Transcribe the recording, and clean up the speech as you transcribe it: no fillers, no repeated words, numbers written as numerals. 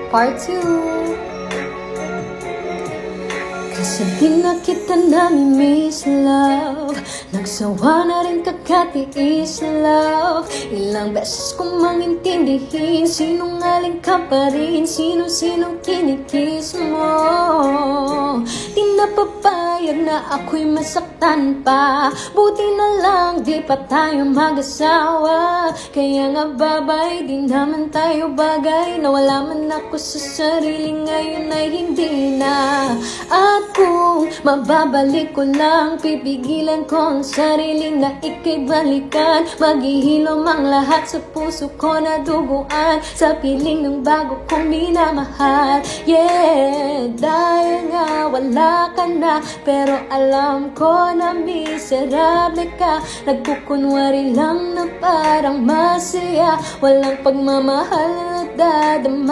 Part 2. Kasi di na kita namimiss, love. Nagsawa na rin kakatiis, love. Ilang beses kong mangintindihin, sinungaling ka pa rin, sino-sinong kinikiss mo. Di na papayag na ako'y masaktan pa. Buti na lang di pa tayo mag-asawa. Kaya nga babay, di naman tayo bagay. Nawala man ako sa sarili, ngayon ay hindi na. At kung mababalik ko lang, pipigilan ko ang sarili na ika'y balikan. Maghihilom ang lahat sa puso ko na duguan, sa piling ng bago kong minamahal. Yeah, dahil nga wala ka na, pero alam ko na miserable ka. Nagkukunwari lang na parang masaya, walang pagmamahal na dadama.